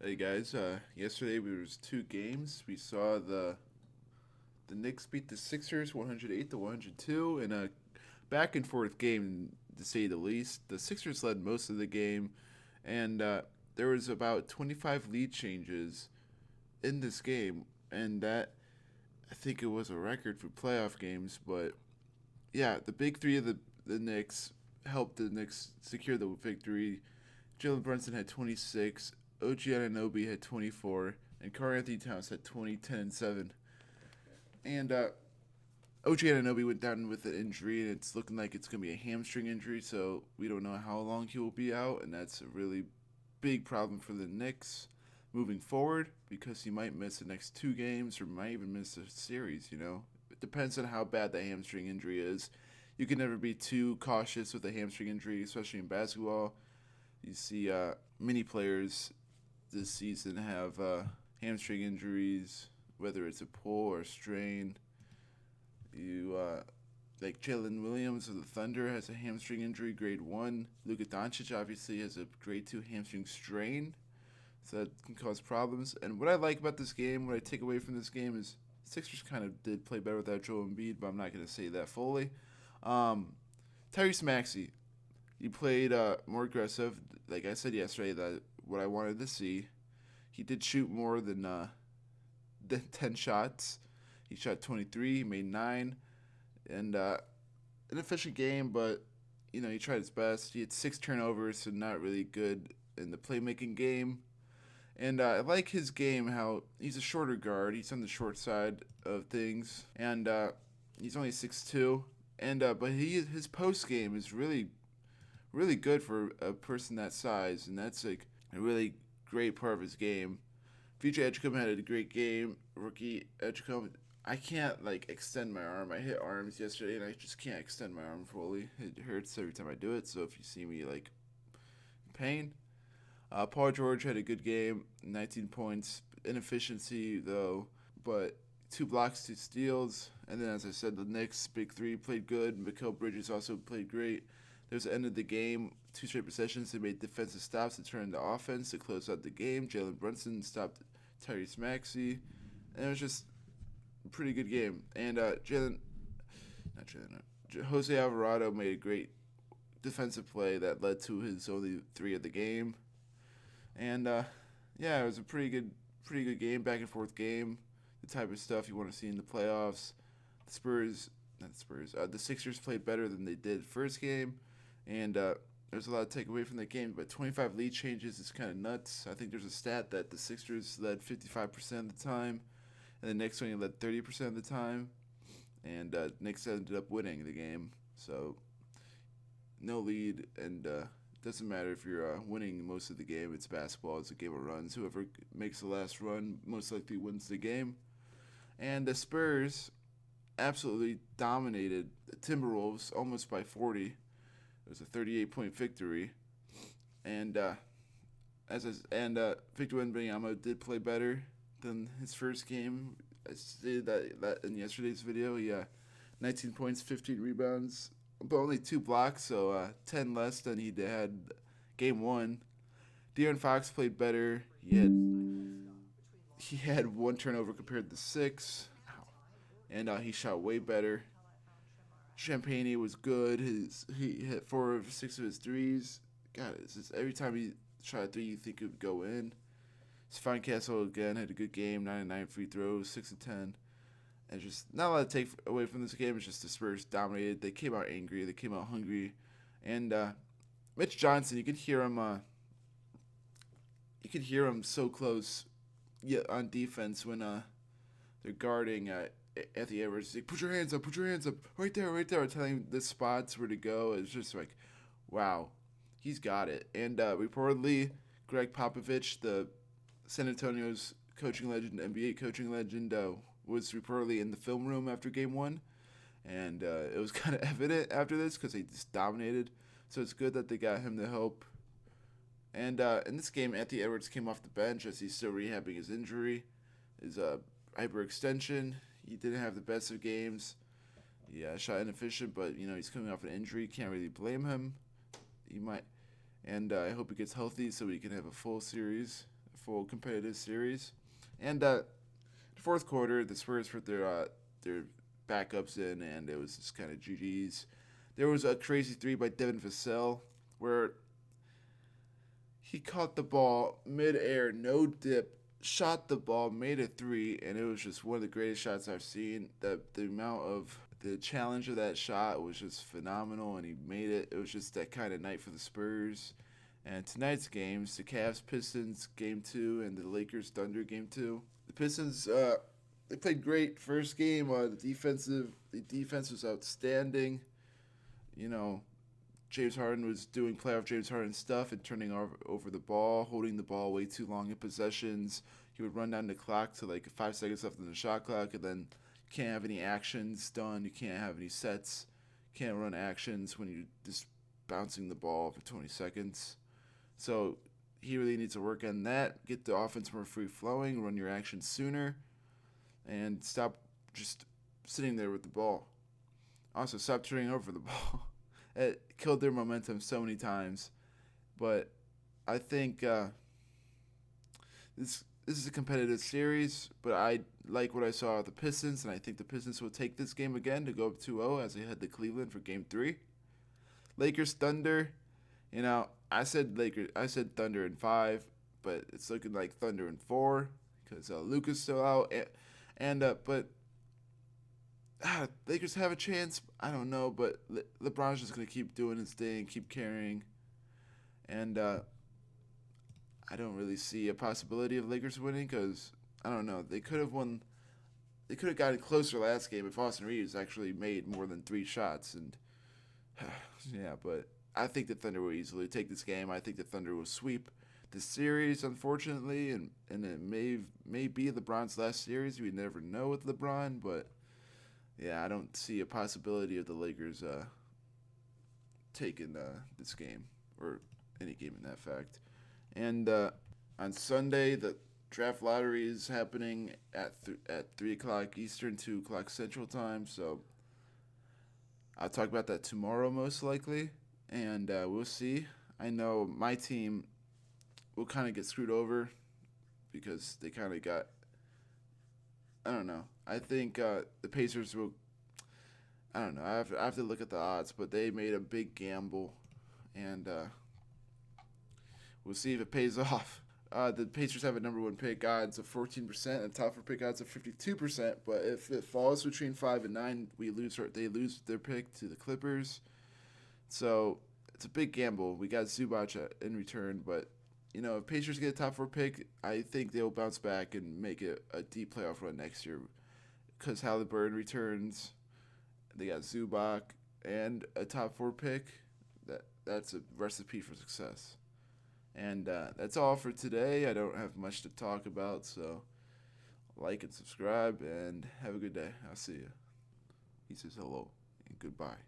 Hey guys, yesterday we was two games. We saw the Knicks beat the Sixers 108 to 102 in a back and forth game to say the least. The Sixers led most of the game, and there was about 25 lead changes in this game, and that I think it was a record for playoff games. But yeah, the big three of the Knicks helped the Knicks secure the victory. Jalen Brunson had 26, OG Anunoby had 24, and Karl Anthony Towns had 20, 10, and 7. And OG Anunoby went down with an injury, and it's looking like it's going to be a hamstring injury, so we don't know how long he will be out, and that's a really big problem for the Knicks moving forward because he might miss the next two games or might even miss the series. It depends on how bad the hamstring injury is. You can never be too cautious with a hamstring injury, especially in basketball. You see many players this season have hamstring injuries, whether it's a pull or a strain. You like Jalen Williams of the Thunder has a hamstring injury, grade one. Luka Doncic obviously has a grade two hamstring strain, so that can cause problems. And what I like about this game, what I take away from this game is Sixers kind of did play better without Joel Embiid, but I'm not going to say that fully. Um, Tyrese Maxey, he played more aggressive. Like I said yesterday, that what I wanted to see. He did shoot more than 10 shots. He shot 23. He made 9, and an efficient game. But he tried his best. He had 6 turnovers, so not really good in the playmaking game. And I like his game. How he's a shorter guard. He's on the short side of things, and he's only 6'2". And but his post game is really good for a person that size, and that's like a really great part of his game. VJ Edgecombe had a great game. Rookie Edgecombe, I can't like extend my arm. I hit arms yesterday, and I just can't extend my arm fully. It hurts every time I do it. So if you see me like in pain, Paul George had a good game, 19 points. Inefficiency though, but 2 blocks, 2 steals, and then as I said, the Knicks big three played good. Mikal Bridges also played great. There's the end of the game, 2 straight possessions. They made defensive stops to turn the offense to close out the game. Jalen Brunson stopped Tyrese Maxey, and it was just a pretty good game. And not Jalen, Jose Alvarado made a great defensive play that led to his only three of the game. And yeah, it was a pretty good game, back and forth game. The type of stuff you want to see in the playoffs. The Spurs, not the Spurs, the Sixers played better than they did first game, and there's a lot to take away from that game. But 25 lead changes is kind of nuts. I think there's a stat that the Sixers led 55% of the time, and the Knicks only led 30% of the time, and Knicks ended up winning the game. So no lead, and doesn't matter if you're winning most of the game. It's basketball. It's a game of runs. Whoever makes the last run most likely wins the game. And the Spurs absolutely dominated the Timberwolves almost by 40. It was a 38-point victory. And Victor Wembanyama did play better than his first game. I stated that in yesterday's video. He 19 points, 15 rebounds, but only 2 blocks, so 10 less than he had game one. De'Aaron Fox played better. He had 1 turnover compared to 6, and he shot way better. Champagne was good. He hit 4 of 6 of his threes. God, it's just every time he shot a three, you think it would go in. Stephon Castle again had a good game. 9 of 9 free throws, 6 of 10. And just not a lot to take away from this game. It's just the Spurs dominated. They came out angry. They came out hungry. And Mitch Johnson, you could hear him. You could hear him so close, yeah, on defense when they're guarding Anthony Edwards. Like, put your hands up, right there, right there. Telling the spots where to go. It's just like, wow, he's got it. And reportedly, Greg Popovich, the San Antonio's coaching legend, NBA coaching legend, was reportedly in the film room after game one. And it was kind of evident after this because they just dominated. So it's good that they got him to help. And in this game, Anthony Edwards came off the bench as he's still rehabbing his injury, his hyperextension. He didn't have the best of games. He shot inefficient, but he's coming off an injury. Can't really blame him. He might, and I hope he gets healthy so he can have a full series, full competitive series. And the fourth quarter, the Spurs put their backups in, and it was just kind of GG's. There was a crazy three by Devin Vassell where he caught the ball midair, no dip, shot the ball, made a three, and it was just one of the greatest shots I've seen. The amount of the challenge of that shot was just phenomenal, and he made it. It was just that kind of night for the Spurs. And tonight's games, the Cavs Pistons game 2 and the Lakers Thunder game 2. The Pistons they played great first game. The defense was outstanding. You know, James Harden was doing playoff James Harden stuff and turning over the ball, holding the ball way too long in possessions. He would run down the clock to like 5 seconds left in the shot clock, and then you can't have any actions done. You can't have any sets. You can't run actions when you're just bouncing the ball for 20 seconds. So he really needs to work on that, get the offense more free flowing, run your actions sooner, and stop just sitting there with the ball. Also, stop turning over the ball. It killed their momentum so many times. But I think this is a competitive series, but I like what I saw of the Pistons, and I think the Pistons will take this game again to go up 2-0 as they head to Cleveland for Game 3. Lakers Thunder, I said Thunder in 5, but it's looking like Thunder in 4 because Luka's still out, but Lakers have a chance. I don't know, but LeBron's just gonna keep doing his thing, keep carrying, and I don't really see a possibility of Lakers winning because I don't know. They could have won. They could have gotten closer last game if Austin Reeves actually made more than 3 shots, and yeah, but I think the Thunder will easily take this game. I think the Thunder will sweep the series, unfortunately, and it may be LeBron's last series. We never know with LeBron, but yeah, I don't see a possibility of the Lakers taking this game or any game in that fact. And on Sunday, the draft lottery is happening at 3 o'clock Eastern, 2 o'clock Central Time. So I'll talk about that tomorrow most likely, and we'll see. I know my team will kind of get screwed over because they kind of got, I don't know. I think the Pacers will, I don't know. I have to look at the odds, but they made a big gamble, and we'll see if it pays off. The Pacers have a number 1 pick odds of 14% and top 4 pick odds of 52%. But if it falls between 5 and 9, they lose their pick to the Clippers. So it's a big gamble. We got Zubac in return, but if Pacers get a top 4 pick, I think they'll bounce back and make it a deep playoff run next year. Because Halliburton returns, they got Zubac and a top 4 pick. That's a recipe for success. And that's all for today. I don't have much to talk about, so like and subscribe, and have a good day. I'll see you. He says hello and goodbye.